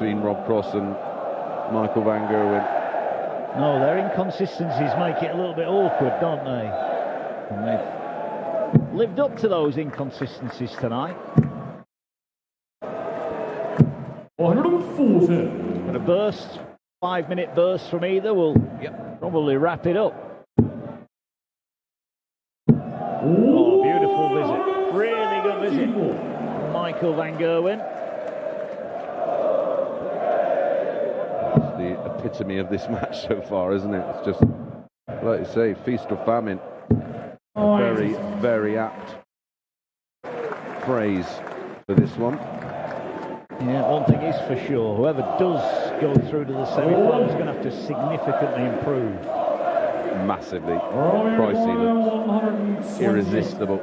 between Rob Cross and Michael van Gerwen. No, their inconsistencies make it a little bit awkward, don't they? And they've lived up to those inconsistencies tonight. 140. And a burst, 5-minute burst from either will probably wrap it up. Oh, beautiful visit. Really good visit. Michael van Gerwen. It's the epitome of this match so far, isn't it? It's just, like you say, feast or famine. Very, very apt phrase for this one. Yeah, one thing is for sure, whoever does go through to the semi-final is going to have to significantly improve. Massively. Pricey looks irresistible.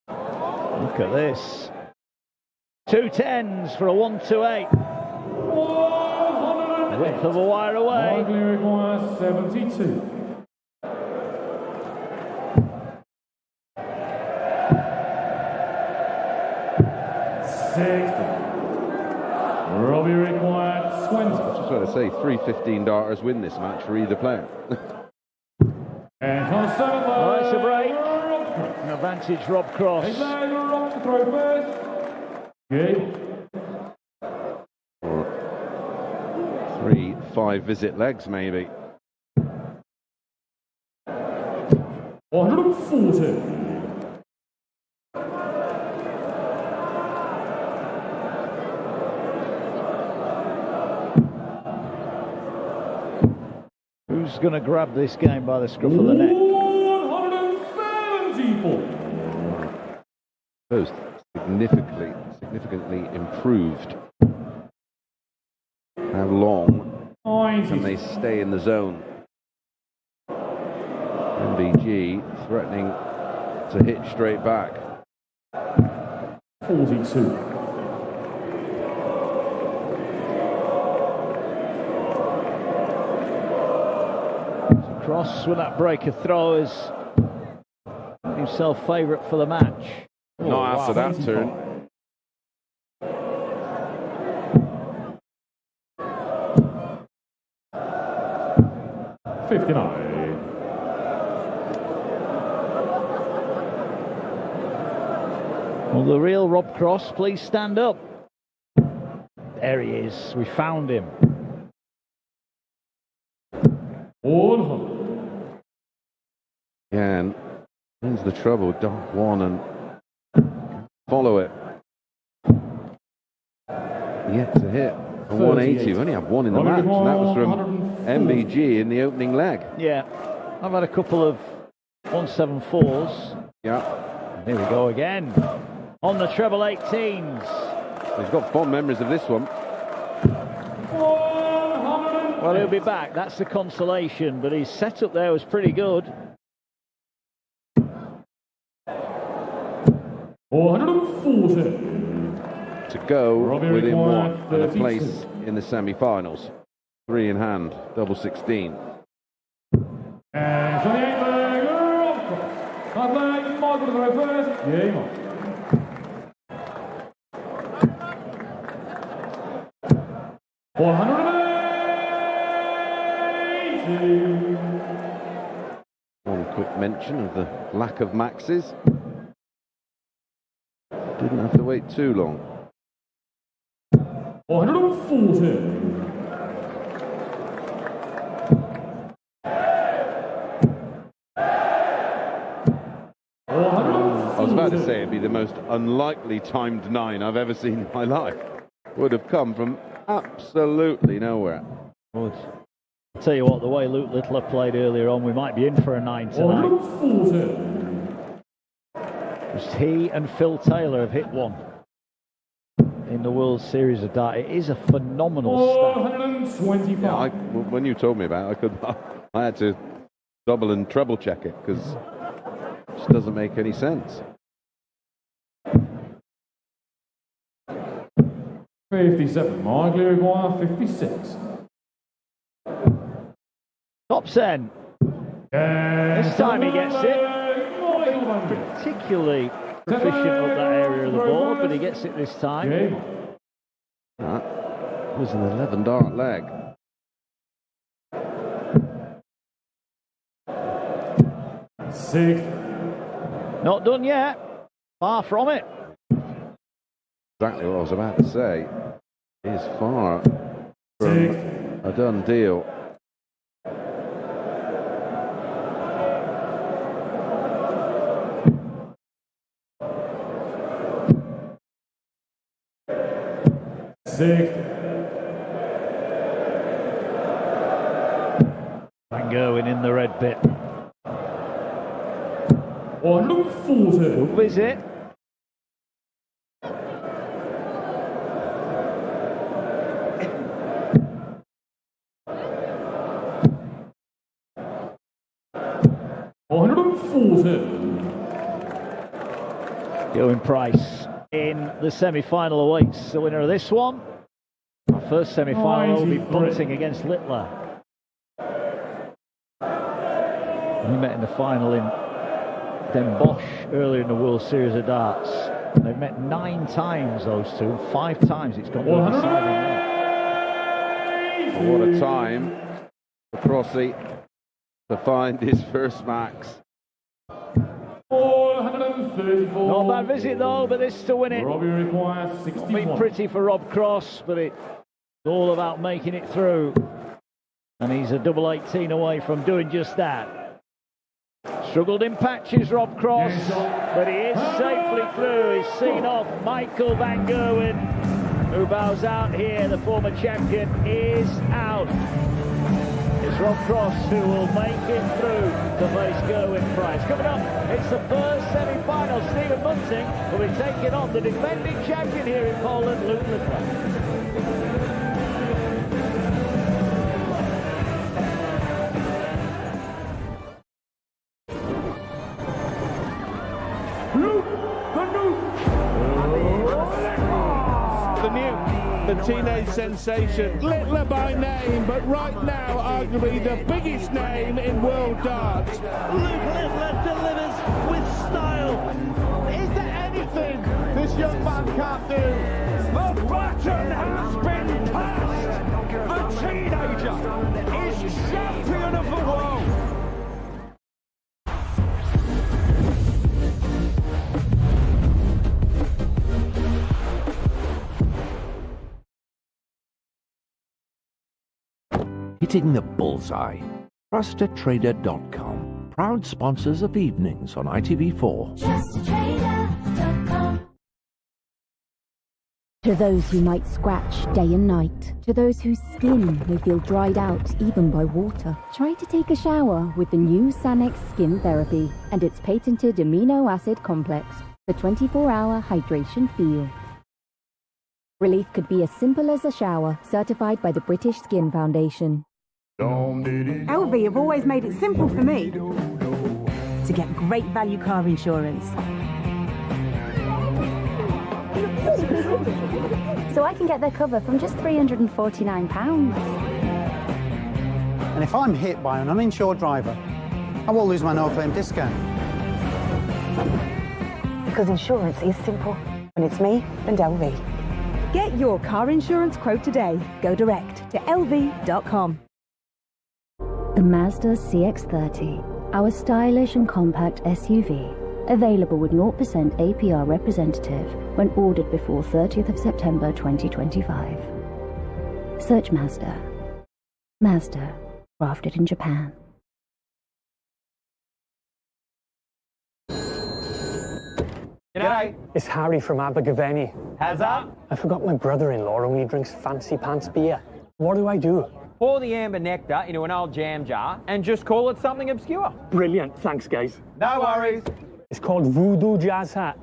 Look at this. 2 10s for a 1-2-8. Width of a wire away. 72. Robbie required 20. I was just trying to say, 3 15-darters win this match for either player. And on the 7th, It's a break. An advantage, Rob Cross. Rob to throw first. Good. 3 5-visit legs, maybe. 140. Who's going to grab this game by the scruff of the neck? 174. Both significantly improved. How long can they stay in the zone? MBG threatening to hit straight back. 42. Cross with that breaker throw is himself favourite for the match. Not after that turn. Well, the real Rob Cross, please stand up. There he is. We found him. 100. Again, here's the trouble. Dark one and follow it. Yet to hit a 180. We only have one in the match, and that was from MBG in the opening leg. Yeah, I've had a couple of 174s. Yeah. Here we go again. On the treble 18s. He's got fond memories of this one. Well, he'll be back. That's the consolation. But his setup there was pretty good. 140. To go within one and a 32. place in the semi-finals. 3 in hand, double 16. And from the 8th leg, Rob Cross. That leg, Michael to throw first. Game on. 180. One quick mention of the lack of maxes. Didn't have to wait too long. 140. I was about to say it'd be the most unlikely timed 9 I've ever seen in my life. Would have come from absolutely nowhere. Good. I'll tell you what, the way Luke Littler played earlier on, we might be in for a 9 tonight. 140. Just he and Phil Taylor have hit one in the World Series of Dart. It is a phenomenal stat. 125. Yeah, when you told me about it, I had to double and treble check it because it just doesn't make any sense. 57. Michael require 56. Top Sehen. This time he gets it. Particularly proficient up that area of the board, but he gets it this time. Game. That was an 11-dart leg. Six. Not done yet. Far from it. Exactly what I was about to say. Is far from Six. a done deal. Six. Van Gerwen in the red bit. Number 40. Good visit. Going Price in the semi-final awaits the winner of this one. Our first semi-final will be Bunting against Littler. We met in the final in Den Bosch earlier in the World Series of Darts. They've met 9 times, those two. 5 times it's gone to the side. What a time for Crossy to find his first max. 434. Not a bad visit though, but this to win it. Robbie requires 61. Been pretty for Rob Cross, but it's all about making it through. And he's a double 18 away from doing just that. Struggled in patches, Rob Cross, but he is safely through. He's seen off Michael Van Gerwen, who bows out here. The former champion is out. It's Rob Cross who will make it through to face Gerwin Price. Coming up, it's the first semi-final. Stephen Bunting will be taking on the defending champion here in Poland, Luke Littler. The teenage sensation, Littler by name, but right now arguably the biggest name in world darts. Luke Littler delivers with style. Is there anything this young man can't do? The button has been passed. The teenager is champion of the world. Hitting the bullseye. TrustedTrader.com. Proud sponsors of evenings on ITV4. TrustedTrader.com. To those who might scratch day and night, to those whose skin may feel dried out even by water, try to take a shower with the new Sanex Skin Therapy and its patented amino acid complex for 24-hour hydration feel. Relief could be as simple as a shower, certified by the British Skin Foundation. LV have always made it simple for me to get great value car insurance. So I can get their cover from just £349. And if I'm hit by an uninsured driver, I will lose my no-claim discount. Because insurance is simple. When it's me and LV. Get your car insurance quote today. Go direct to lv.com. The Mazda CX-30, our stylish and compact SUV, available with 0% APR representative when ordered before 30th of September 2025. Search Mazda. Mazda, crafted in Japan. G'day. It's Harry from Abergavenny. How's that? I forgot my brother-in-law only drinks fancy pants beer. What do I do? Pour the amber nectar into an old jam jar and just call it something obscure. Brilliant, thanks guys. No worries. It's called Voodoo Jazz Hat.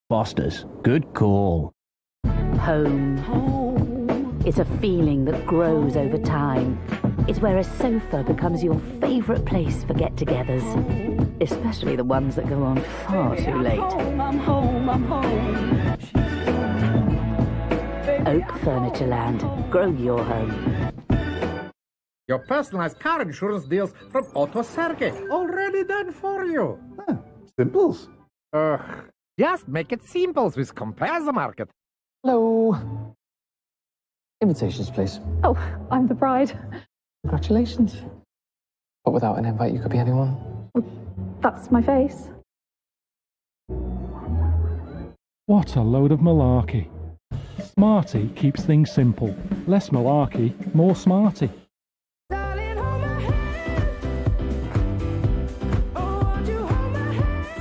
Foster's, good call. Home. It's a feeling that grows over time. It's where a sofa becomes your favourite place for get-togethers. Especially the ones that go on far too late. I'm home. Oak Furnitureland. Grow your home. Your personalized car insurance deals from Otto Sergey, already done for you. Simples. Ugh, Just make it simple with Compare the Market. Hello. Invitations, please. Oh, I'm the bride. Congratulations. But without an invite, you could be anyone. That's my face. What a load of malarkey. Smarty keeps things simple. Less malarkey, more smarty.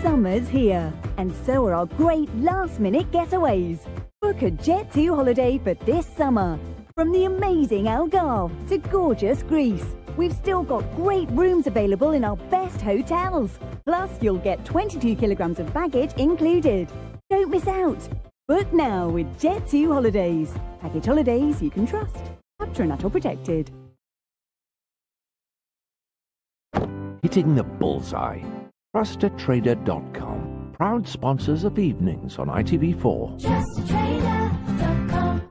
Summer's here, and so are our great last-minute getaways. Book a Jet2 holiday for this summer. From the amazing Algarve to gorgeous Greece, we've still got great rooms available in our best hotels. Plus, you'll get 22 kilograms of baggage included. Don't miss out. Book now with Jet2 Holidays. Package holidays you can trust. Patronato protected. Hitting the bullseye. TrustedTrader.com. Proud sponsors of evenings on ITV4. TrustedTrader.com.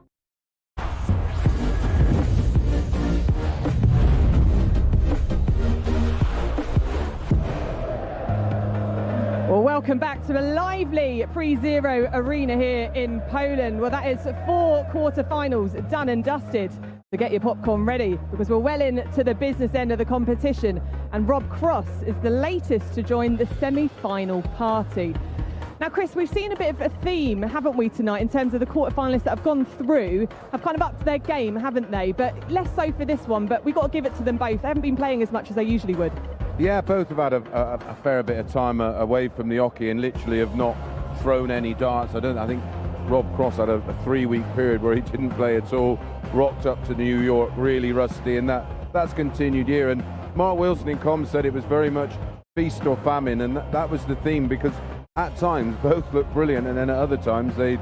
Well, welcome back to a lively pre-zero arena here in Poland. Well, that is 4 quarter-finals done and dusted. So get your popcorn ready, because we're well into the business end of the competition, and Rob Cross is the latest to join the semi-final party. Now, Chris, we've seen a bit of a theme, haven't we, tonight, in terms of the quarter-finalists that have gone through, have kind of upped their game, haven't they? But less so for this one, but we've got to give it to them both. They haven't been playing as much as they usually would. Yeah, both have had a fair bit of time away from the hockey and literally have not thrown any darts. I think Rob Cross had a 3-week period where he didn't play at all, rocked up to New York really rusty, and that's continued here. And Mark Wilson in comms said it was very much feast or famine, and that was the theme, because at times both looked brilliant, and then at other times they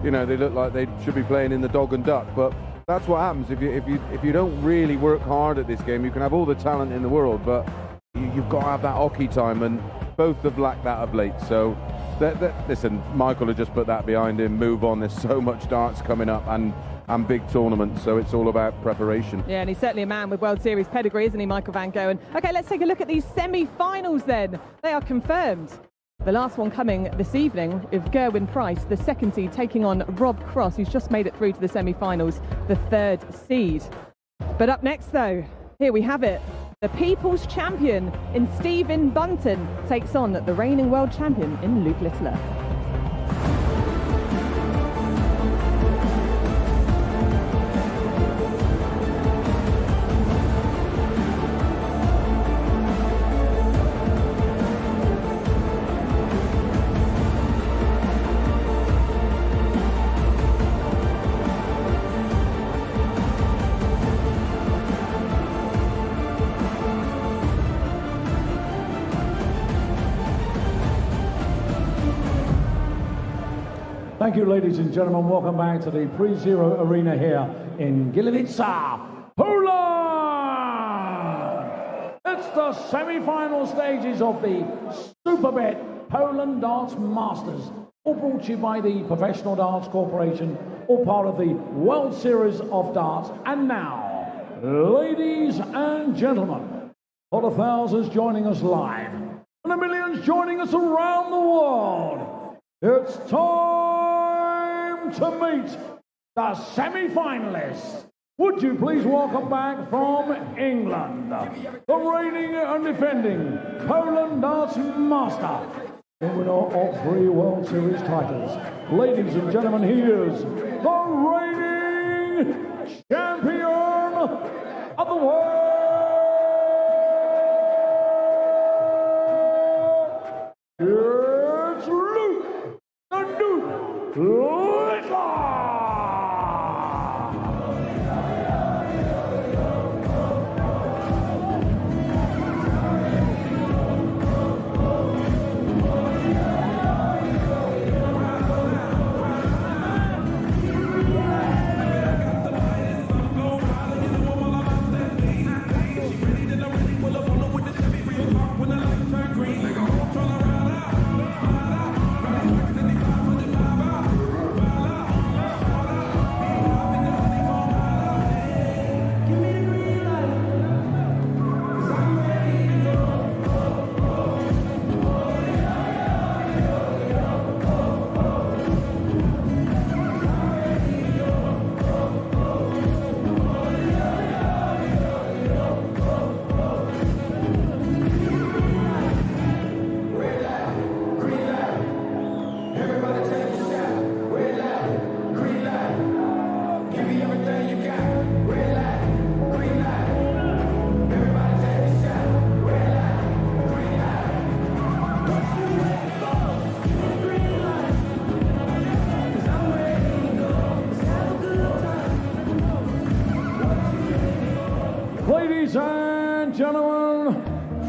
look like they should be playing in the dog and duck. But that's what happens if you don't really work hard at this game. You can have all the talent in the world, but you've got to have that hockey time, and both have lacked that of late. So listen, Michael had just put that behind him, move on. There's so much darts coming up and big tournaments, so it's all about preparation. Yeah, and he's certainly a man with World Series pedigree, isn't he, Michael Van Gogh? Okay, let's take a look at these semi-finals then. They are confirmed. The last one coming this evening with Gerwyn Price, the second seed, taking on Rob Cross, who's just made it through to the semi-finals, the third seed. But up next, though, here we have it. The People's Champion in Stephen Bunton takes on the reigning world champion in Luke Littler. Thank you, ladies and gentlemen. Welcome back to the pre-zero arena here in Gliwice, Poland. It's the semi-final stages of the Superbet Poland Darts Masters, all brought to you by the Professional Darts Corporation, all part of the World Series of Darts. And now, ladies and gentlemen, for the thousands joining us live and the millions joining us around the world, it's time to meet the semi-finalists. Would you please welcome back from England, the reigning and defending Poland Darts Master, the winner of 3 World Series titles. Ladies and gentlemen, here's the reigning champion of the world. It's Luke the Duke Littler.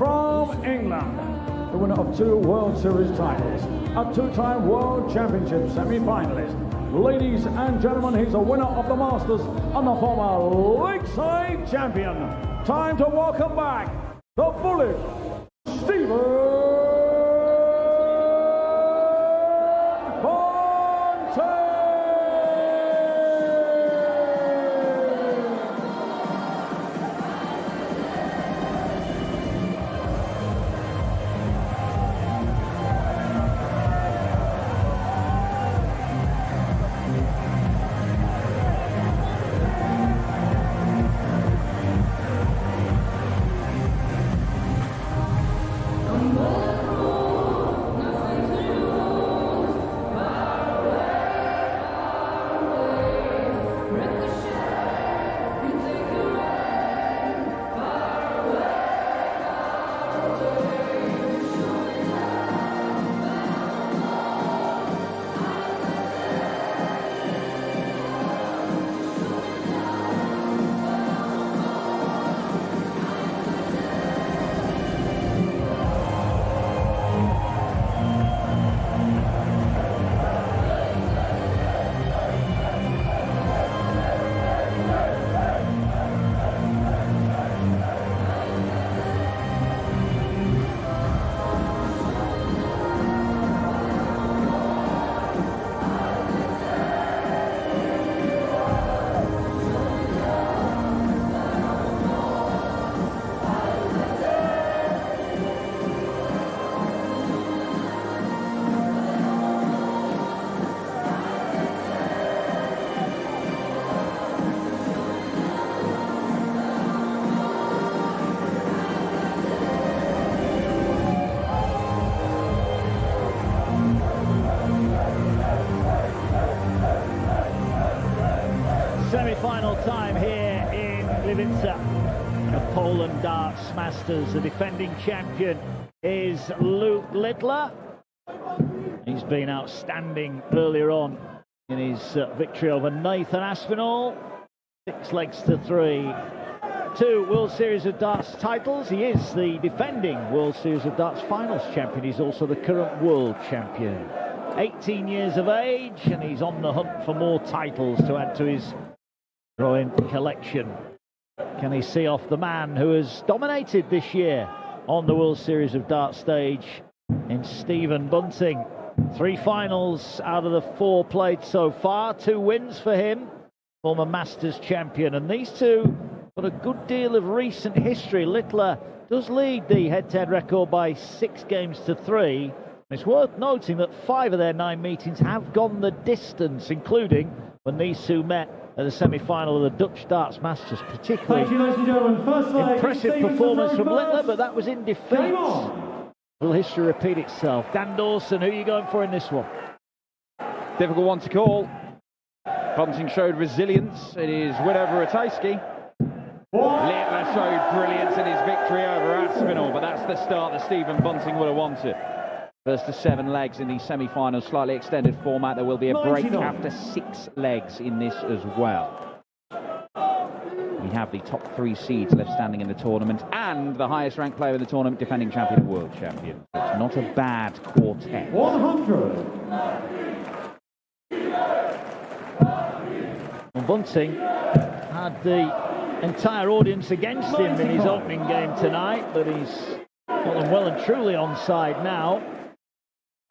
from England, the winner of 2 World Series titles, a 2-time World Championship semi-finalist. Ladies and gentlemen, he's a winner of the Masters and the former Lakeside champion. Time to welcome back the Bullet, Stephen. Semi-final time here in Gliwice, the Poland Darts Masters. The defending champion is Luke Littler. He's been outstanding earlier on in his victory over Nathan Aspinall. 6 legs to 3. 2 World Series of Darts titles. He is the defending World Series of Darts Finals champion. He's also the current world champion. 18 years of age, and he's on the hunt for more titles to add to his growing collection. Can he see off the man who has dominated this year on the World Series of Darts stage in Stephen Bunting? 3 finals out of the 4 played so far. 2 wins for him, former Masters champion. And these two got a good deal of recent history. Littler does lead the head-to-head record by 6 games to 3. It's worth noting that 5 of their 9 meetings have gone the distance, including when these two met at the semi-final of the Dutch Darts Masters. Particularly impressive performance from Littler, but that was in defeat. Will history repeat itself? Dan Dawson, who are you going for in this one? Difficult one to call. Bunting showed resilience in his win over Ratajski. Littler showed brilliance in his victory over Aspinall, but that's the start that Stephen Bunting would have wanted. First to 7 legs in the semi-final, slightly extended format. There will be a break after 6 legs in this as well. We have the top 3 seeds left standing in the tournament and the highest ranked player in the tournament, defending champion and world champion. It's not a bad quartet. 100. Well, Bunting had the entire audience against him in his opening game tonight, but he's got them well and truly on side now.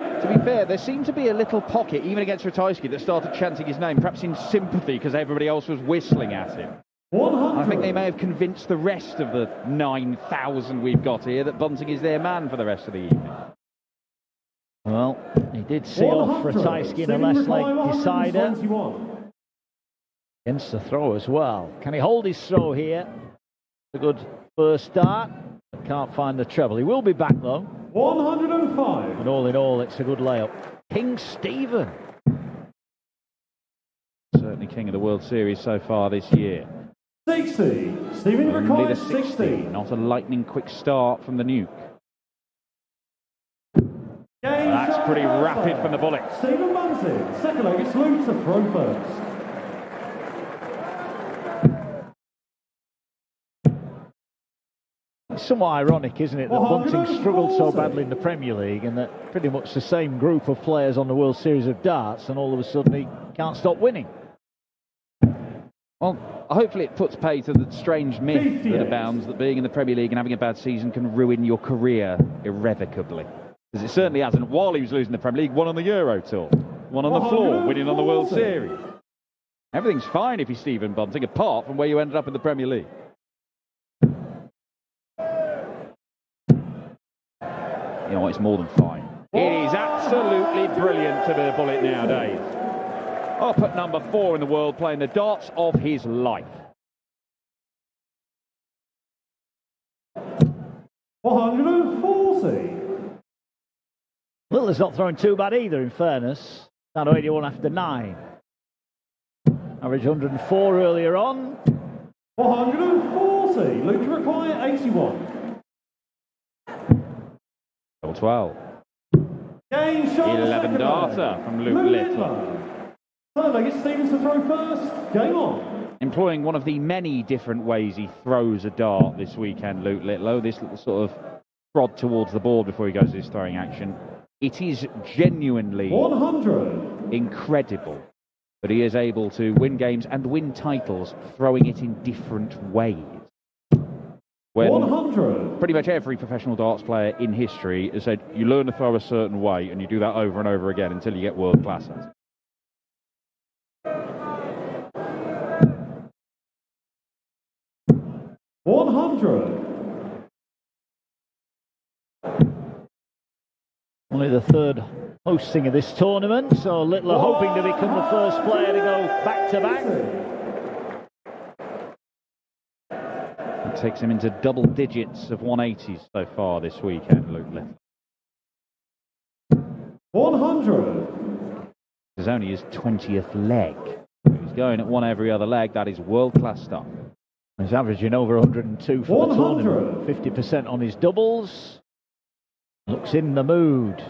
To be fair, there seemed to be a little pocket, even against Ratajski, that started chanting his name, perhaps in sympathy because everybody else was whistling at him. I think they may have convinced the rest of the 9,000 we've got here that Bunting is their man for the rest of the evening. Well, he did see off Ratajski in a less leg decider. Against the throw as well. Can he hold his throw here? A good first start. Can't find the treble. He will be back though. 105. And all in all, it's a good layup. King Stephen. Certainly king of the World Series so far this year. 60. Stephen records 60. Not a lightning quick start from the nuke. That's pretty rapid from the bullet. Stephen Bunting. Second leg, it's Luke to throw first. somewhat ironic, isn't it, that Bunting struggled so badly in the Premier League and that pretty much the same group of players on the World Series of Darts, and all of a sudden he can't stop winning. Well, hopefully it puts pay to the strange myth that abounds that being in the Premier League and having a bad season can ruin your career irrevocably. Because it certainly hasn't. While he was losing the Premier League, won on the Euro Tour, won on the floor, winning on the World Series. Everything's fine if you're Stephen Bunting, apart from where you ended up in the Premier League. You know what, it's more than fine. It is absolutely brilliant to be a bullet nowadays. Up at number 4 in the world, playing the darts of his life. 140. Littler's not throwing too bad either, in fairness. Down to 81 after 9. Average 104 earlier on. 140. Luke require 81. 12. 11 darter from Luke Littler. Third leg is Stevens to throw first. Game on. Employing one of the many different ways he throws a dart this weekend, Luke Littler. This little sort of prod towards the board before he goes to his throwing action. It is genuinely 100. Incredible that he is able to win games and win titles throwing it in different ways. When 100. Pretty much every professional darts player in history has said you learn to throw a certain way and you do that over and over again until you get world class at it. Only the third hosting of this tournament, so Littler hoping to become the first player to go back-to-back. It takes him into double digits of 180s so far this weekend, Luke Littler. 100. This is only his 20th leg. He's going at one every other leg. That is world-class stuff. He's averaging over 102 for the tournament. 50% on his doubles. Looks in the mood.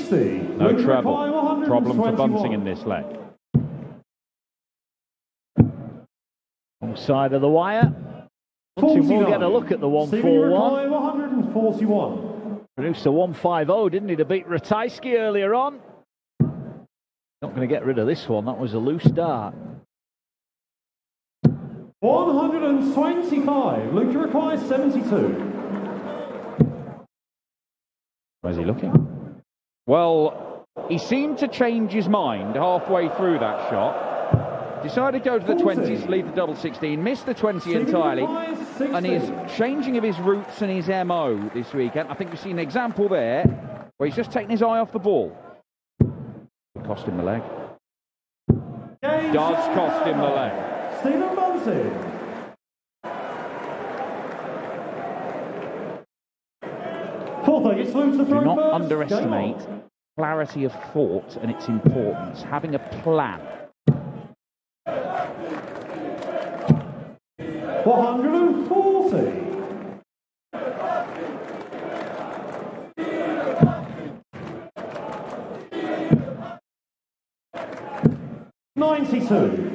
No trouble. Problem for Bunting in this leg. Wrong side of the wire. Bunting will get a look at the 141. 141. Produced a 150, didn't he, to beat Ratajski earlier on? Not going to get rid of this one. That was a loose dart. 125. Luke requires 72. Where's he looking? Well, he seemed to change his mind halfway through that shot. Decided to go to the 20s, leave the double 16, missed the 20 entirely, and his changing of his routes and his MO this weekend. I think we've seen an example there where he's just taken his eye off the ball. It cost him the leg. Does cost him the leg. Stephen Bunting. Do not underestimate clarity of thought and its importance. Having a plan. 140. 92.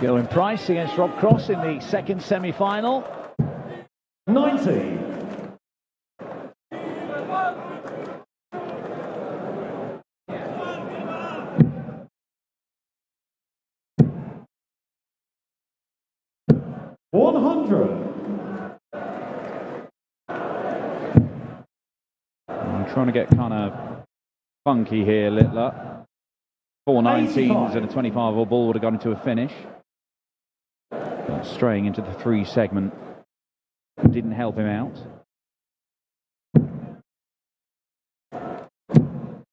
Going Price against Rob Cross in the second semi-final. 90. 100. I'm trying to get kind of funky here, Littler. 4 19s and a 25 ball would have gone into a finish. Straying into the 3 segment didn't help him out.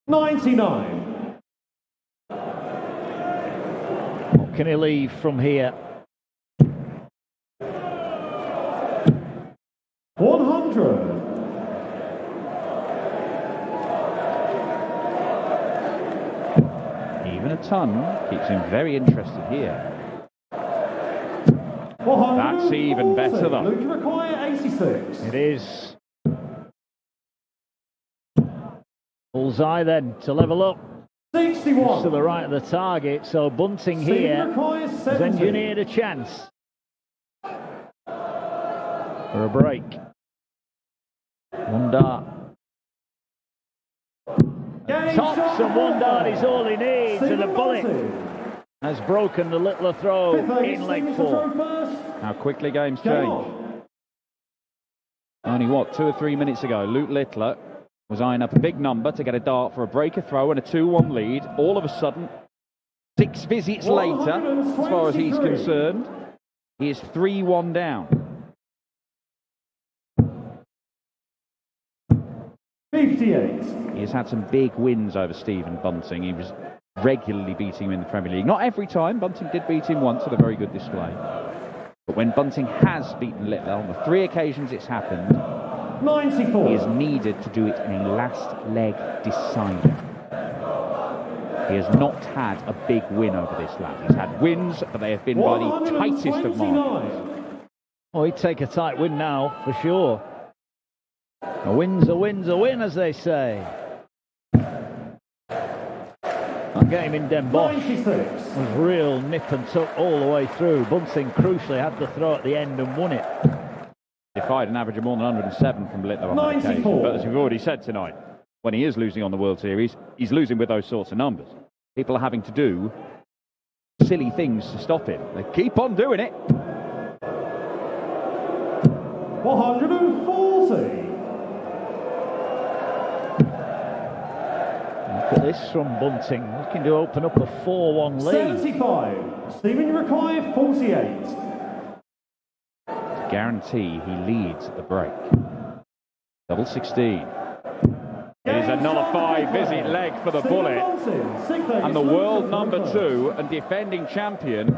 99. What can he leave from here? 100. Even a ton keeps him very interested here. That's even better though. Luke require 86. It is. Bullseye then to level up. 61. Just to the right of the target, so Bunting here has engineered a chance for a break. One dart. Tops and one dart is all he needs, and the bullet has broken the Littler throw in leg 4. How quickly games change. Only what, 2 or 3 minutes ago, Luke Littler was eyeing up a big number to get a dart for a breaker throw and a 2-1 lead. All of a sudden, 6 visits later, as far as he's concerned, he is 3-1 down. 58. He has had some big wins over Stephen Bunting. He was regularly beating him in the Premier League. Not every time. Bunting did beat him once with a very good display. But when Bunting has beaten Littler, on the 3 occasions it's happened, 94. he is needed to do it in a last leg decider. He has not had a big win over this lad. He's had wins, but they have been by the tightest of margins. Oh, he'd take a tight win now, for sure. A win's a win's a win, as they say. That game in Den Bosch was real nip and tuck all the way through. Bunting crucially had the throw at the end and won it. Defied an average of more than 107 from Littler on that occasion. But as we've already said tonight, when he is losing on the World Series, he's losing with those sorts of numbers. People are having to do silly things to stop him. They keep on doing it. 140. Look at this from Bunting, looking to open up a 4-1 lead. 75. Stephen Uruguay, 48. To guarantee he leads at the break. Double 16. It is another 5-visit leg for the bullet. And the world number 2 and defending champion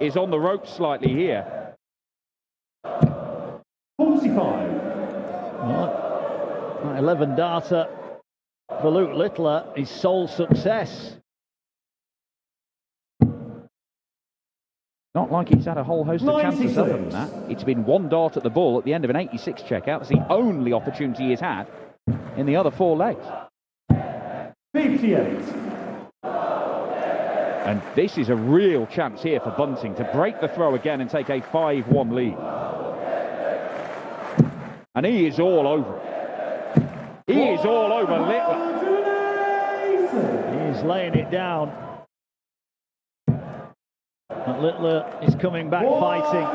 is on the ropes slightly here. 45. Well, that 11 darter for Luke Littler, his sole success. Not like he's had a whole host of chances other than that. It's been 1 dart at the ball at the end of an 86 checkout. That's the only opportunity he's had in the other 4 legs. 58. And this is a real chance here for Bunting to break the throw again and take a 5-1 lead. And he is all over it. He is all over Littler. He's laying it down. But Littler is coming back fighting.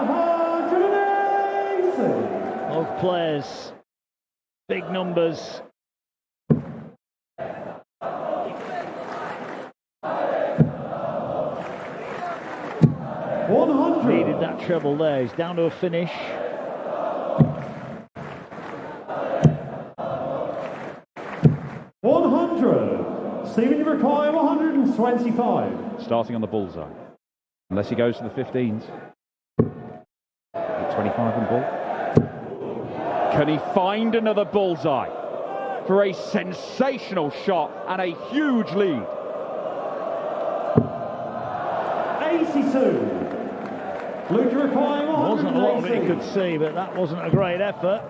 Both players, big numbers. Needed that treble there. He's down to a finish. Stephen Uruguay, 125. Starting on the bullseye. Unless he goes to the 15s. 25 on ball. Can he find another bullseye for a sensational shot and a huge lead? 82. Luke Uruguay, 118. Wasn't a lot of it he could see, but that wasn't a great effort.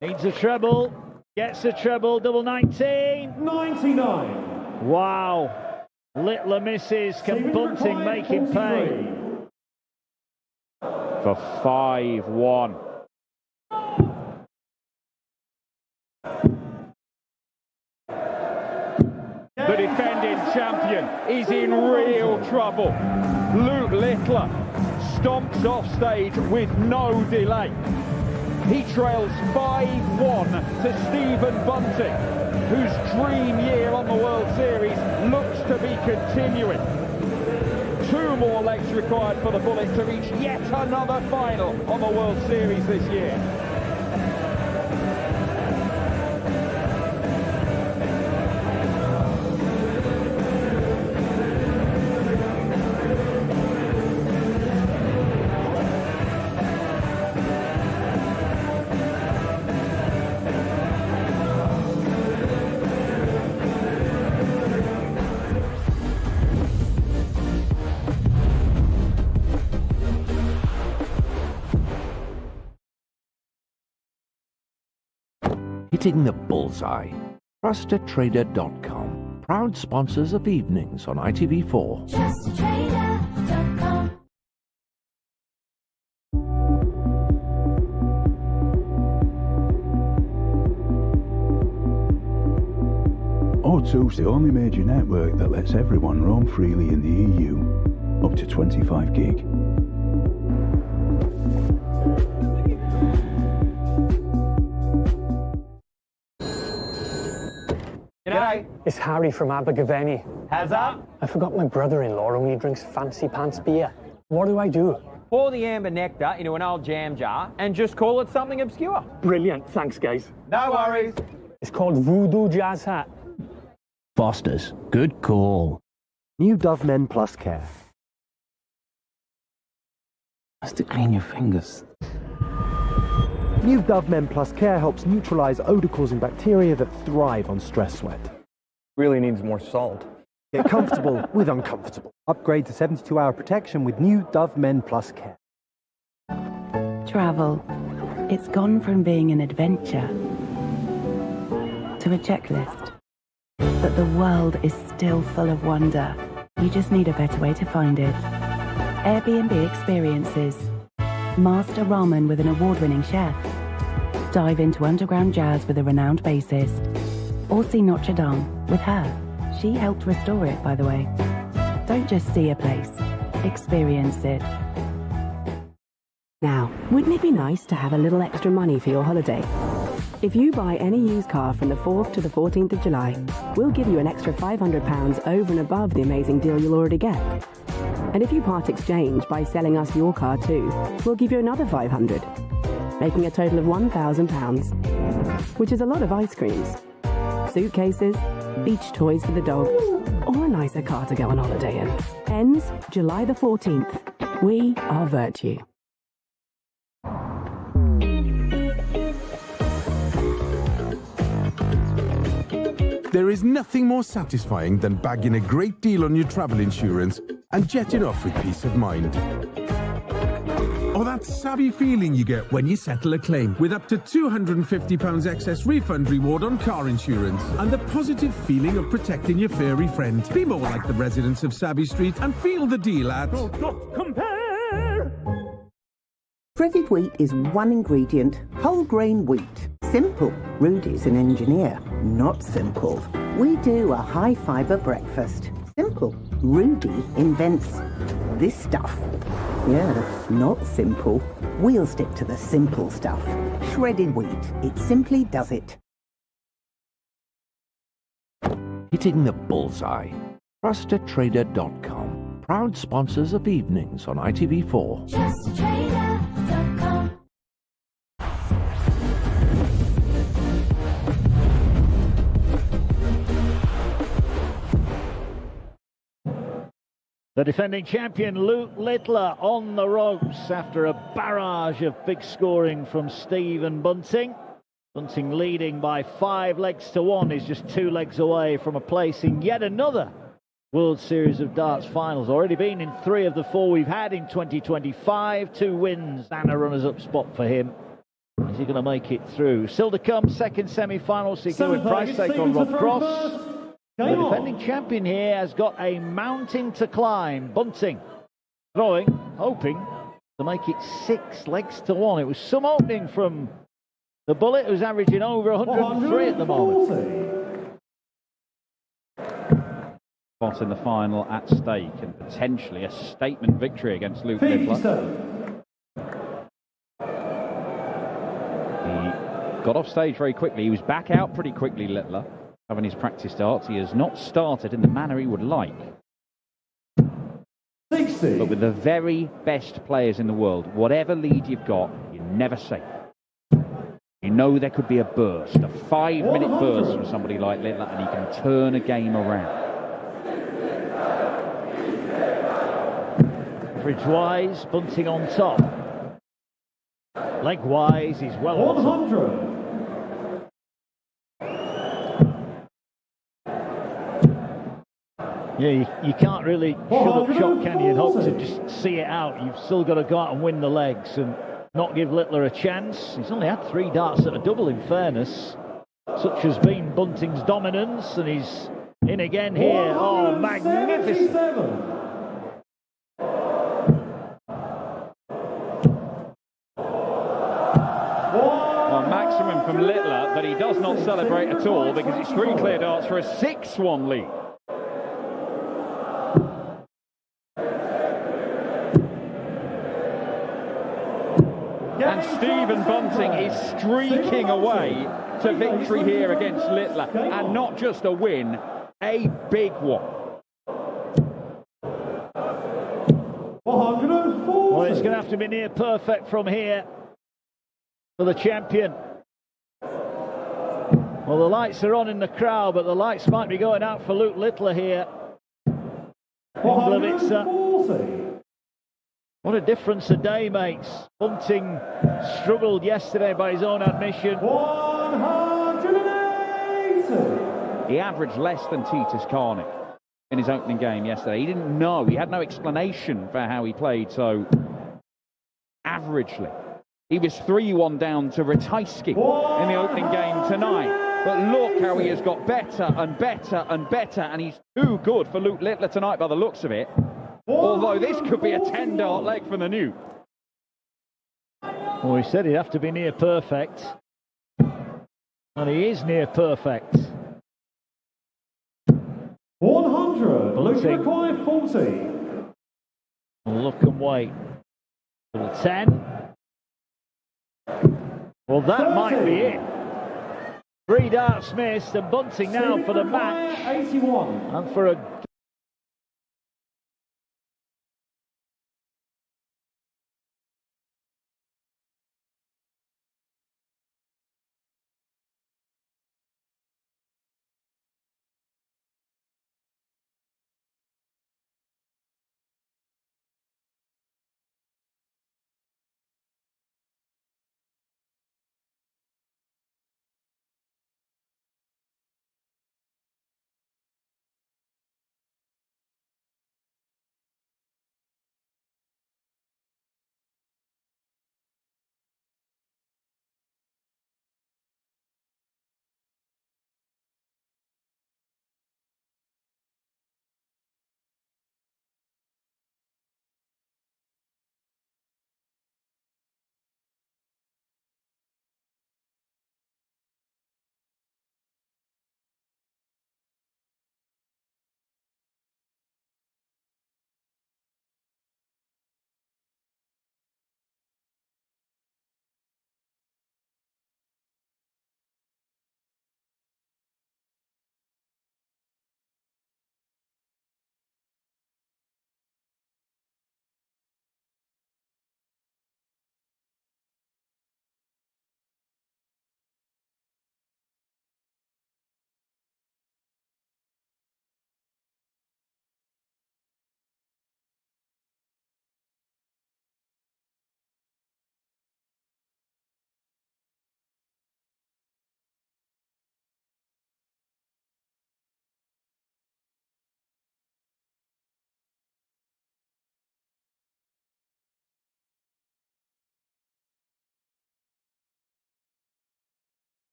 Needs a treble. Gets a treble, double 19. 99. Wow. Littler misses. Can Bunting make him pay? For 5-1. The defending champion is in real trouble. Luke Littler stomps off stage with no delay. He trails 5-1 to Stephen Bunting, whose dream year on the World Series looks to be continuing. 2 more legs required for the Bullet to reach yet another final on the World Series this year. Hitting the bullseye. TrustedTrader.com, proud sponsors of evenings on ITV4. TrustedTrader.com. O2's the only major network that lets everyone roam freely in the EU, up to 25 gig. G'day. It's Harry from Abergavenny. How's that? I forgot my brother-in-law only drinks fancy pants beer. What do I do? Pour the amber nectar into an old jam jar and just call it something obscure. Brilliant. Thanks, guys. No worries. It's called Voodoo Jazz Hat. Foster's. Good call. New Dove Men Plus Care. Has to clean your fingers. New Dove Men Plus Care helps neutralize odor-causing bacteria that thrive on stress sweat. Really needs more salt. Get comfortable with uncomfortable. Upgrade to 72-hour protection with new Dove Men Plus Care. Travel. It's gone from being an adventure to a checklist. But the world is still full of wonder. You just need a better way to find it. Airbnb experiences. Master ramen with an award-winning chef. Dive into underground jazz with a renowned bassist. Or see Notre Dame with her. She helped restore it, by the way. Don't just see a place. Experience it. Now, wouldn't it be nice to have a little extra money for your holiday? If you buy any used car from the 4th to the 14th of July, we'll give you an extra £500 over and above the amazing deal you'll already get. And if you part exchange by selling us your car too, we'll give you another £500, making a total of £1,000, which is a lot of ice creams, suitcases, beach toys for the dog, or a nicer car to go on holiday in. Ends July the 14th. We are Virtue. There is nothing more satisfying than bagging a great deal on your travel insurance and jetting off with peace of mind. Or that savvy feeling you get when you settle a claim with up to £250 excess refund reward on car insurance, and the positive feeling of protecting your furry friend. Be more like the residents of Savvy Street and feel the deal at... Compare! Shredded wheat is one ingredient, whole grain wheat. Simple. Rudy's an engineer. Not simple. We do a high fibre breakfast. Simple. Rudy invents this stuff. Yeah, not simple. We'll stick to the simple stuff. Shredded wheat. It simply does it. Hitting the bullseye. TrustedTrader.com, proud sponsors of evenings on ITV4. TrustedTrader.com. The defending champion Luke Littler on the ropes after a barrage of big scoring from Stephen Bunting. Bunting leading by 5 legs to 1 is just 2 legs away from a place in yet another World Series of Darts finals. Already been in 3 of the 4 we've had in 2025. 2 wins and a runners-up spot for him. Is he going to make it through? Still to come, second semi-final. Secured with price take on Rob Cross. The defending champion here has got a mountain to climb. Bunting throwing, hoping to make it 6 legs to 1. It was some opening from the bullet, who's averaging over 103 at the moment. Spot in the final at stake and potentially a statement victory against Luke Littler. He got off stage very quickly. He was back out pretty quickly, Littler, having his practice darts. He has not started in the manner he would like. 60. But with the very best players in the world, whatever lead you've got, you're never safe. You know there could be a burst, a 5-minute burst from somebody like Littler, and he can turn a game around. Bridge-wise, Bunting on top. Leg-wise, he's well on top. 100. Yeah, you can't really shut up shop, can you, and hope to just see it out. You've still got to go out and win the legs and not give Littler a chance. He's only had 3 darts at a double, in fairness. Such has been Bunting's dominance, and he's in again here. Oh, magnificent. Well, maximum from Littler that he does not celebrate at all because it's 3 clear darts for a 6-1 lead. And Stephen Bunting is streaking away to victory here against Littler. And not just a win, a big one. Well, it's going to have to be near perfect from here for the champion. Well, the lights are on in the crowd, but the lights might be going out for Luke Littler here. What a difference a day makes. Bunting struggled yesterday by his own admission. 180. He averaged less than Titus Karnik in his opening game yesterday. He didn't know. He had no explanation for how he played so averagely. He was 3-1 down to Ratajski in the opening game tonight. But look how he has got better and better and better, and he's too good for Luke Littler tonight by the looks of it. Although this could be a 10-dart leg from the Nuke. Well, he said he'd have to be near perfect. And he is near perfect. 100. Luke Bunting. required 40. Look and wait. 10. Well, that might be it. 3 darts missed, and Bunting now for the match. 81. And for a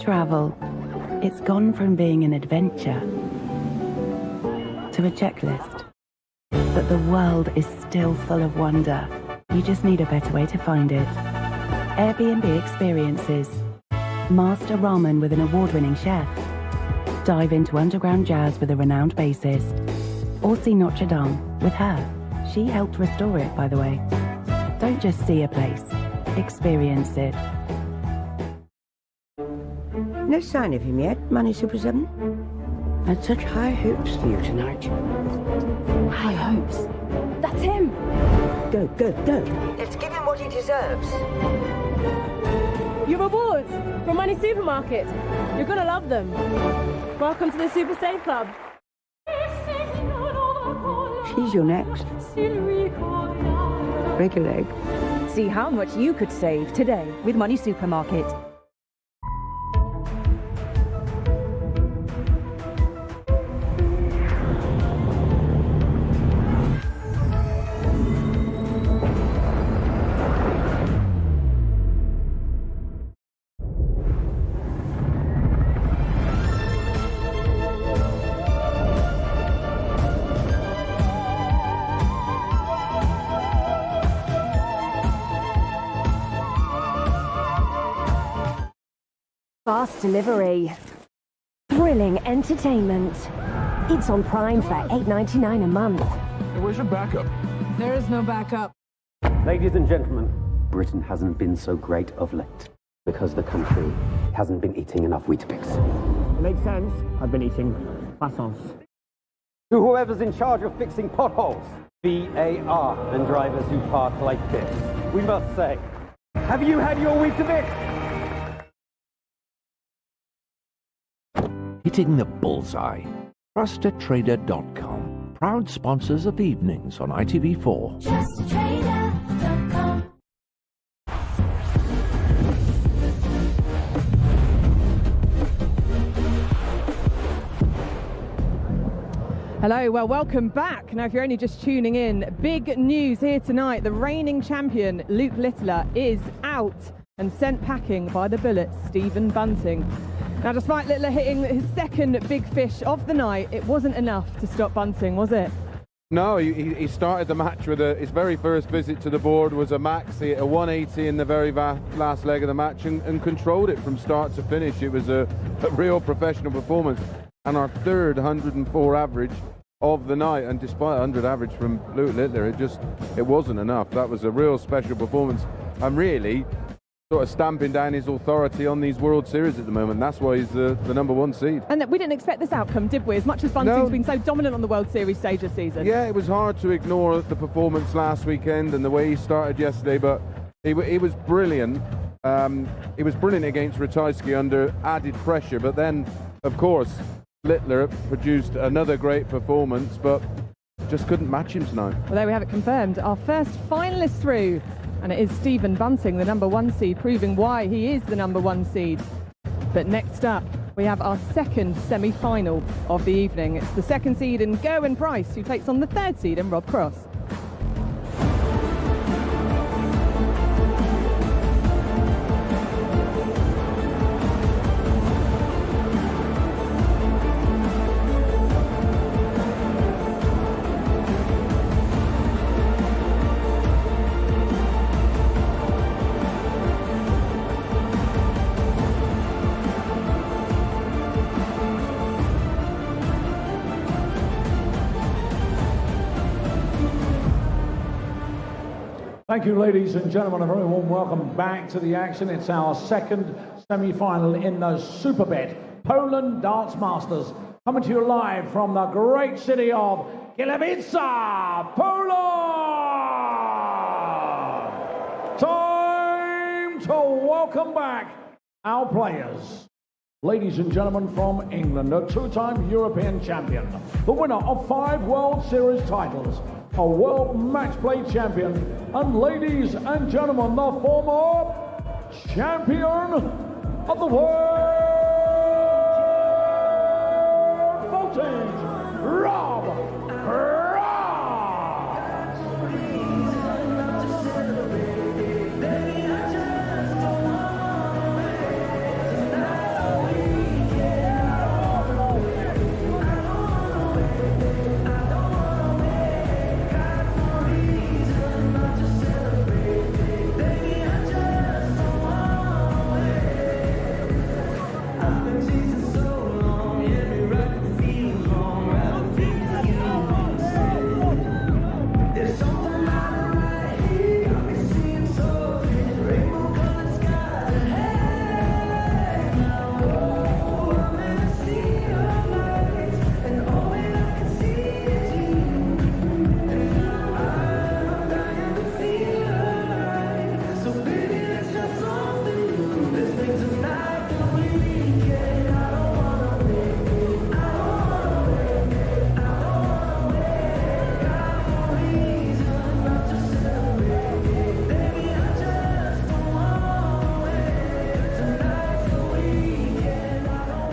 Travel. It's gone from being an adventure to a checklist. But the world is still full of wonder. You just need a better way to find it. Airbnb experiences. Master ramen with an award-winning chef. Dive into underground jazz with a renowned bassist. Or see Notre Dame with her. She helped restore it, by the way. Don't just see a place. Experience it. No sign of him yet, Money Super 7? Had such high hopes for you tonight. High hopes? That's him! Go, go, go. Let's give him what he deserves. Your rewards from Money Supermarket. You're gonna love them. Welcome to the Super Save Club. She's your next. Break a leg. See how much you could save today with Money Supermarket. Fast delivery. Thrilling entertainment. It's on Prime for $8.99 a month. Where's your backup? There is no backup. Ladies and gentlemen, Britain hasn't been so great of late because the country hasn't been eating enough Weetabix. Makes sense. I've been eating croissants. To whoever's in charge of fixing potholes, VAR, and drivers who park like this, we must say, have you had your Weetabix? Hitting the bullseye. TrustedTrader.com. Proud sponsors of evenings on ITV4. TrustedTrader.com. Hello, well, welcome back. Now, if you're only just tuning in, big news here tonight. The reigning champion, Luke Littler, is out and sent packing by the Bullets, Stephen Bunting. Now, despite Littler hitting his second big fish of the night, it wasn't enough to stop Bunting, was it? No, he started the match with his very first visit to the board was a max. He hit a 180 in the very last leg of the match and controlled it from start to finish. It was a real professional performance. And our third 104 average of the night, and despite 100 average from Luke Littler, it wasn't enough. That was a real special performance. I'm really sort of stamping down his authority on these World Series at the moment. That's why he's the #1 seed. And we didn't expect this outcome, did we? As much as Bunting's been so dominant on the World Series stage this season. Yeah, it was hard to ignore the performance last weekend and the way he started yesterday, but he was brilliant. He was brilliant against Ratajski under added pressure, but then, of course, Littler produced another great performance, but just couldn't match him tonight. Well, there we have it confirmed. Our first finalist through. And it is Stephen Bunting, the #1 seed, proving why he is the #1 seed. But next up, we have our second semi-final of the evening. It's the second seed in Gerwyn Price, who takes on the third seed in Rob Cross. Thank you, ladies and gentlemen. A very warm welcome back to the action. It's our second semi-final in the Superbet Poland Darts Masters. Coming to you live from the great city of Katowice, Poland. Time to welcome back our players. Ladies and gentlemen, from England, a two-time European champion, the winner of 5 World Series titles, a world match play champion, and ladies and gentlemen, the former champion of the world voltage, Rob Cross.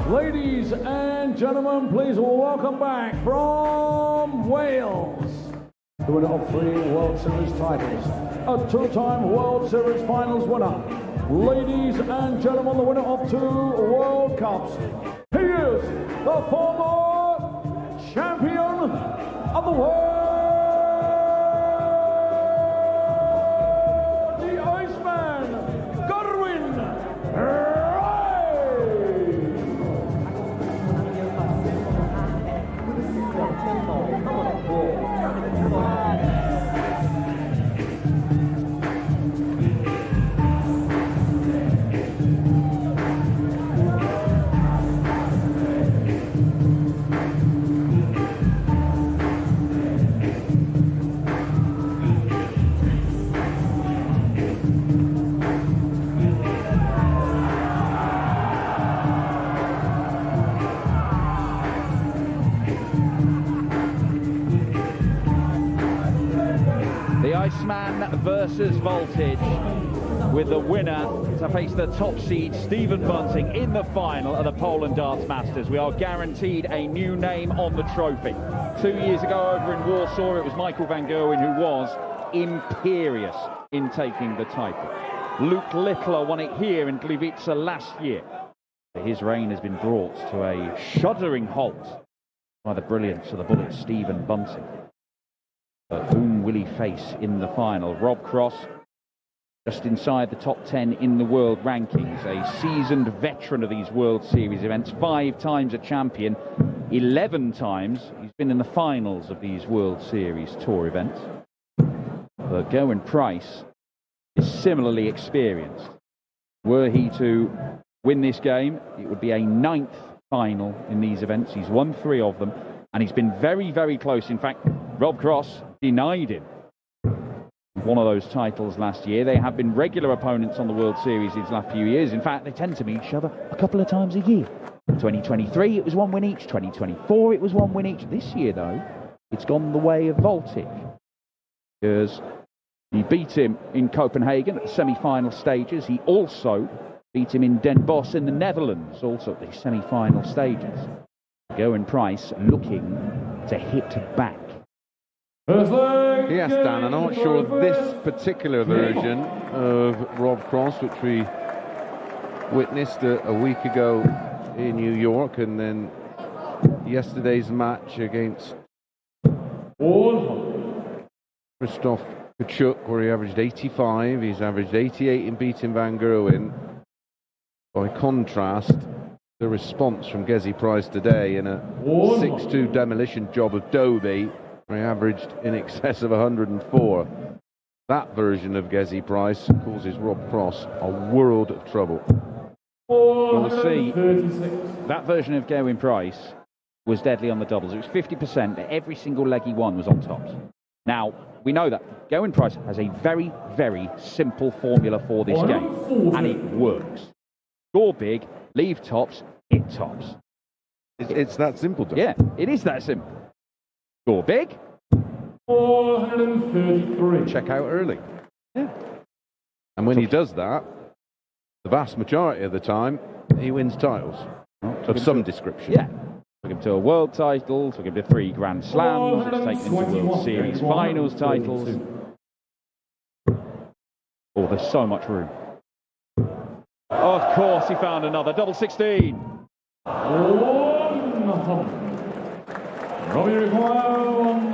Ladies and gentlemen, please welcome back from Wales, the winner of 3 World Series titles, a 2-time World Series finals winner. Ladies and gentlemen, the winner of 2 World Cups. He is the former champion of the world, the Iceman, Iceman versus Voltage, with the winner to face the top seed Stephen Bunting in the final of the Poland Darts Masters. We are guaranteed a new name on the trophy. 2 years ago over in Warsaw, it was Michael van Gerwen who was imperious in taking the title. Luke Littler won it here in Gliwice last year. His reign has been brought to a shuddering halt by the brilliance of the bullet Stephen Bunting. But whom will he face in the final? Rob Cross, just inside the top 10 in the world rankings, a seasoned veteran of these World Series events, 5 times a champion, 11 times he's been in the finals of these World Series tour events. But Gerwyn Price is similarly experienced. Were he to win this game, it would be a 9th final in these events. He's won 3 of them, and he's been very, very close. In fact, Rob Cross denied him one of those titles last year. They have been regular opponents on the World Series these last few years. In fact, they tend to meet each other a couple of times a year. 2023, it was 1 win each. 2024, it was 1 win each. This year, though, it's gone the way of Voltage, because he beat him in Copenhagen at the semi-final stages. He also beat him in Den Bosch in the Netherlands, also at the semi-final stages. Gerwyn Price looking to hit back. Yes, Dan, I'm not sure this particular version of Rob Cross, which we witnessed a week ago in New York, and then yesterday's match against Krzysztof Kachuk, where he averaged 85. He's averaged 88 in beating Van Gerwen. By contrast, the response from Gezi Price today in a 6-2 demolition job of Dobie, where he averaged in excess of 104. That version of Gezi Price causes Rob Cross a world of trouble. We'll see. That version of Gerwyn Price was deadly on the doubles. It was 50%, but every single leg he won was on tops. Now, we know that Gerwyn Price has a very, very simple formula for this game, and it works. Score big, leave tops, hit tops. It's that simple, Doug. Yeah, it is that simple. Score big. 433. Check out early. Yeah. And when he does that, the vast majority of the time, he wins titles of some description. Yeah. Took him to a world title, took him to 3 Grand Slams, it's taken him to World Series finals titles. Oh, there's so much room. Of course, he found another double 16.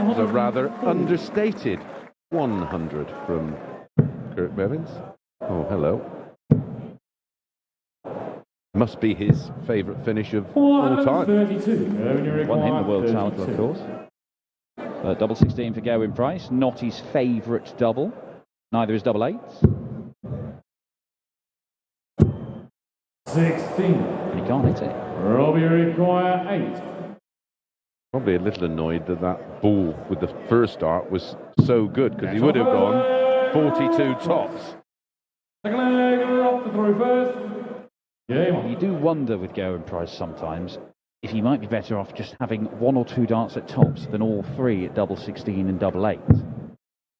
It's a rather understated 100 from Kurt Bevins. Oh, hello. Must be his favourite finish of all time. Won him the world title, of course. Double 16 for Gerwyn Price, not his favourite double. Neither is double 8s. 16. And he can't hit it. Robbie require 8. Probably a little annoyed that that ball with the first dart was so good, because he would have gone 42 tops. Second leg, off the throw first. You do wonder with Gerwyn Price sometimes if he might be better off just having 1 or 2 darts at tops than all 3 at double 16 and double 8.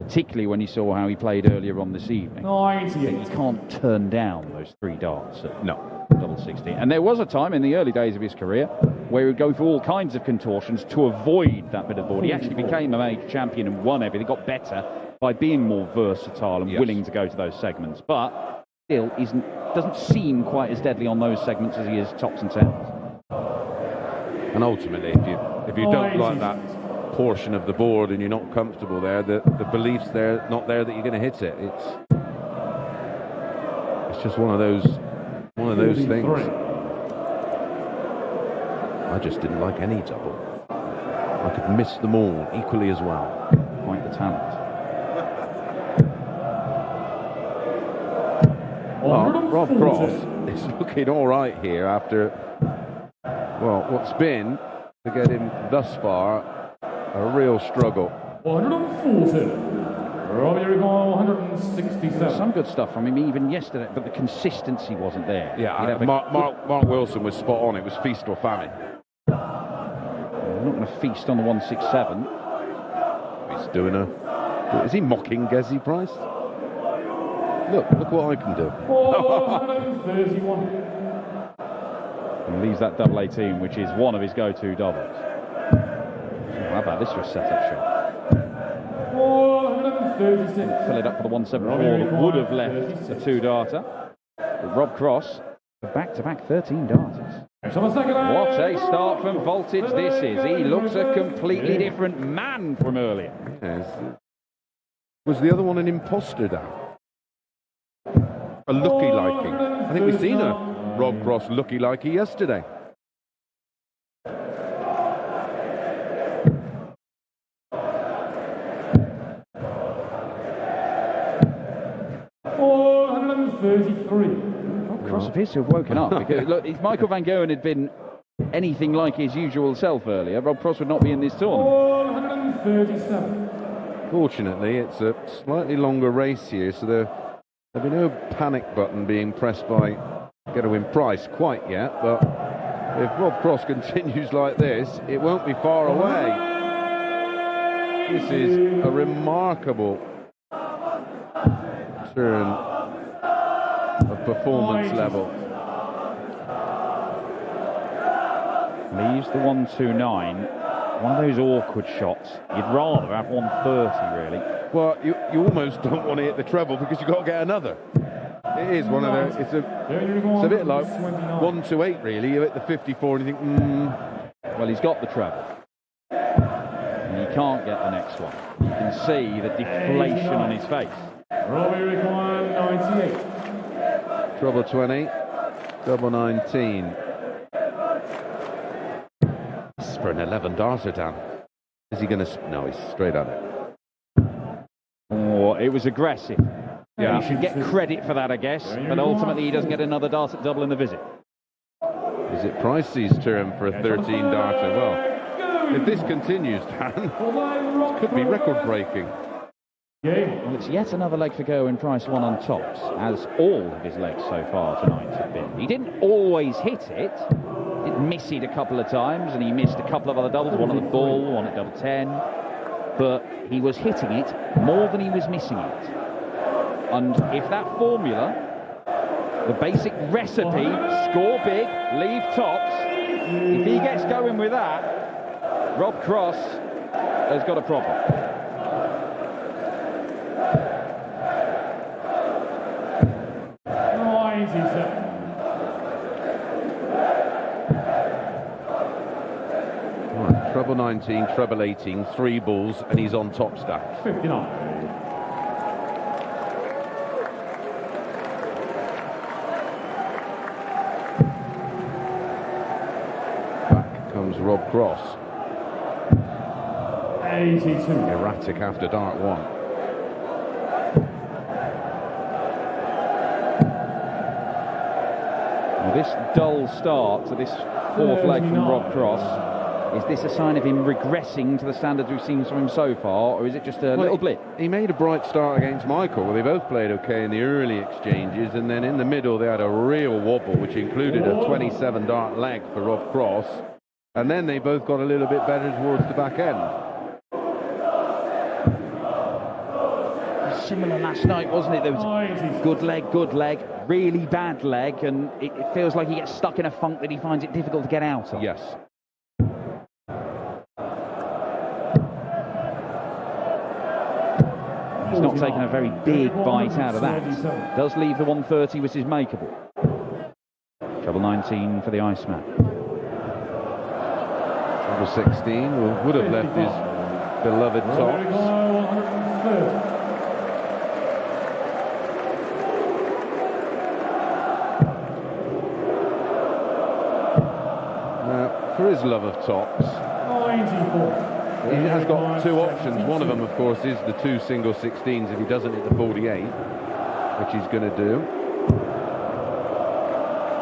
particularly when you saw how he played earlier on this evening. I think you can't turn down those 3 darts at double 60. And there was a time in the early days of his career where he would go through all kinds of contortions to avoid that bit of board. He actually became a major champion and won everything, got better by being more versatile and willing to go to those segments. But still doesn't seem quite as deadly on those segments as he is tops and tens. And ultimately, if you don't like that portion of the board and you're not comfortable there, the belief's not there that you're going to hit it. It's just one of those things. I just didn't like any double. I could miss them all equally as well. Quite the talent. Rob Cross is looking all right here after, well, what's been, to get him thus far, a real struggle. 140. 167. Some good stuff from him even yesterday, but the consistency wasn't there. Yeah, Mark Wilson was spot on. It was feast or famine. I'm not going to feast on the 167. He's doing is he mocking Gezi Price? Look what I can do. 431. And leaves that double 18, which is one of his go-to doubles. How about this for a setup shot? 436. Fill it up for the 174 that would have left the 2-darter. But Rob Cross, the back-to-back 13 darters. What a start from Voltage this is. He looks a completely different man from earlier. Yes. Was the other one an imposter, Dan? A looky-likey. I think we've seen a Rob Cross looky-likey yesterday. Rob Cross appears to have woken up. Because, look, if Michael Van Goen had been anything like his usual self earlier, Rob Cross would not be in this tournament. 437. Fortunately, it's a slightly longer race here, so there'll be no panic button being pressed by Gerwin Price quite yet, but if Rob Cross continues like this, it won't be far away. This is a remarkable turn of performance level. Leaves the 129. One of those awkward shots. You'd rather have 130, really. Well, you almost don't want to hit the treble because you've got to get another. It is one of those. It's a bit like 128, really. You hit the 54 and you think, Well, he's got the treble. And he can't get the next one. You can see the deflation on his face. Robbie required 98. Treble 20, double 19. This is for an 11-darter, Dan. Is he going to... No, he's straight at it. Oh, it was aggressive. Yeah. He should get credit for that, I guess. But ultimately, he doesn't get another dart at double in the visit. Is it Pricey's turn for a 13-darter? Well, if this continues, Dan, this could be record-breaking. Well, it's yet another leg for Gerwin Price, one on tops, as all of his legs so far tonight have been. He didn't always hit it. It missed it a couple of times, and he missed a couple of other doubles, one at the ball, one at double 10. But he was hitting it more than he was missing it. And if that formula, the basic recipe, score big, leave tops, if he gets going with that, Rob Cross has got a problem. Right, treble 19, treble 18, 3 balls, and he's on top stack. 59. Back comes Rob Cross. 82. Erratic after dart 1. This dull start to this fourth leg from Rob Cross, is this a sign of him regressing to the standards we've seen from him so far, or is it just a little blip? He made a bright start against Michael. Well, they both played okay in the early exchanges, and then in the middle they had a real wobble, which included a 27-dart leg for Rob Cross, and then they both got a little bit better towards the back end. similar last night, wasn't it? There was good leg, really bad leg, and it feels like he gets stuck in a funk that he finds it difficult to get out of. Yes. He's not taken a very big bite out of that. Does leave the 130, which is makeable. Treble 19 for the Iceman. Number 16 would have left his beloved tops. Now, for his love of tops, he has got two options. One of them, of course, is the two single 16s if he doesn't hit the 48, which he's going to do.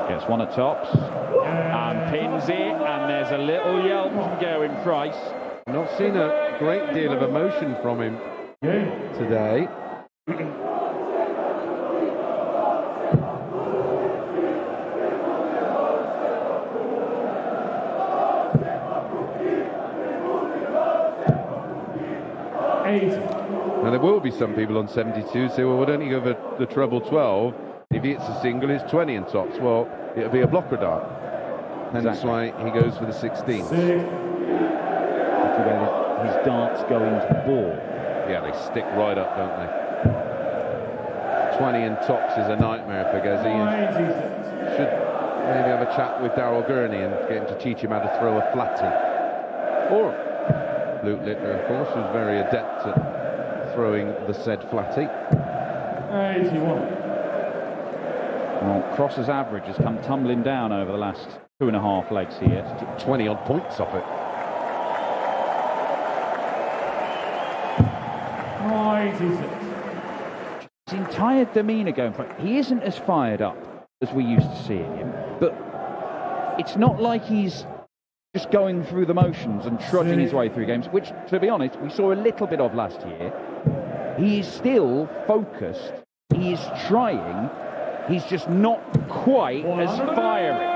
Gets one at tops and pins it, and there's a little yelp from Gerwyn Price. Not seen a great deal of emotion from him today. Now there will be some people on 72 say, well, why don't you go for the treble 12? If he hits a single, it's 20 in tops. Well, it'll be a blocker dart. Hence why he goes for the 16s. His darts go into the ball. Yeah, they stick right up, don't they? 20 in tops is a nightmare for Gezi. Should maybe have a chat with Darryl Gurney and get him to teach him how to throw a flatty. Or Luke Littler, of course, who's very adept at throwing the said flatty. 81. Well, Cross's average has come tumbling down over the last 2.5 legs here. 20 odd points off it. 96. His entire demeanour going for it. He isn't as fired up as we used to seeing him, but it's not like he's just going through the motions and trudging his way through games, which, to be honest, we saw a little bit of last year. He is still focused. He is trying. He's just not quite as fiery.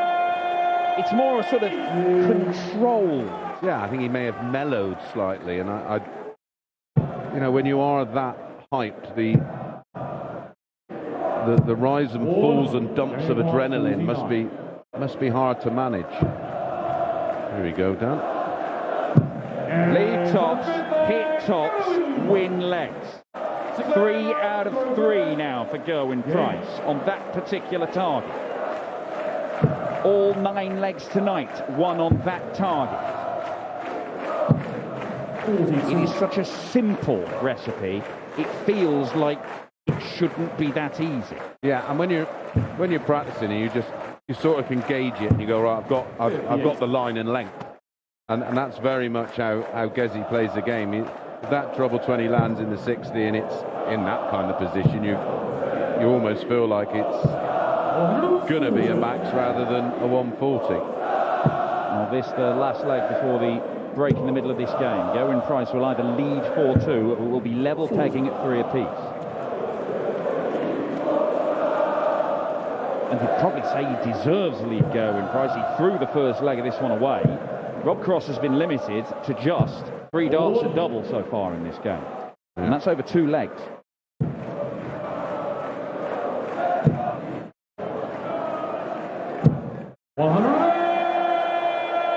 It's more a sort of control. Yeah, I think he may have mellowed slightly, and I you know, when you are that hyped, the rise and falls and dumps of adrenaline must be hard to manage. Here we go, Dan. Lead tops, hit tops, win legs. 3 out of 3 now for Gerwyn Price on that particular target. All 9 legs tonight, 1 on that target. It is such a simple recipe, it feels like it shouldn't be that easy. Yeah, and when you're practicing, you sort of can gauge it and you go, right, I've got the line and length. And that's very much how Gezi plays the game. If that treble 20 lands in the 60 and it's in that kind of position, you almost feel like it's going to be a max rather than a 140. Now this, the last leg before the break in the middle of this game. Gerwyn Price will either lead 4-2 or will be level pegging at 3 apiece. And you'd probably say he deserves the lead, Gerwyn Price. He threw the first leg of this one away. Rob Cross has been limited to just 3 darts at double so far in this game. And that's over 2 legs.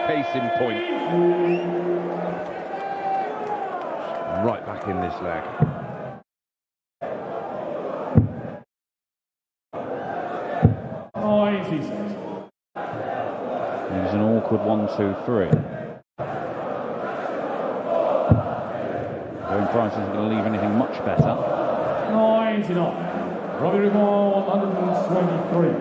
Case in point. Right back in this leg. It was an awkward 1-2-3. Gerwyn Price isn't going to leave anything much better. 99. Robbie Rigor, 123.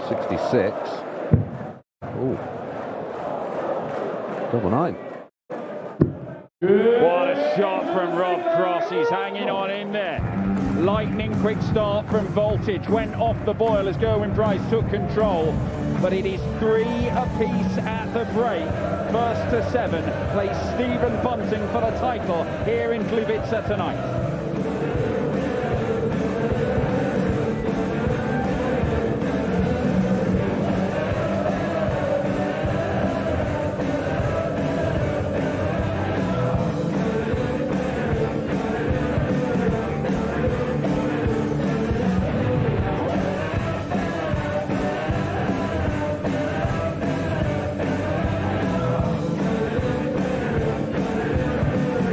66. Oh. Double 9. What a shot from Rob Cross. He's hanging on in there. Lightning quick start from Voltage. Went off the boil as Gerwyn Price took control. But it is 3 apiece at the break. First to 7 plays Stephen Bunting for the title here in Gliwice tonight.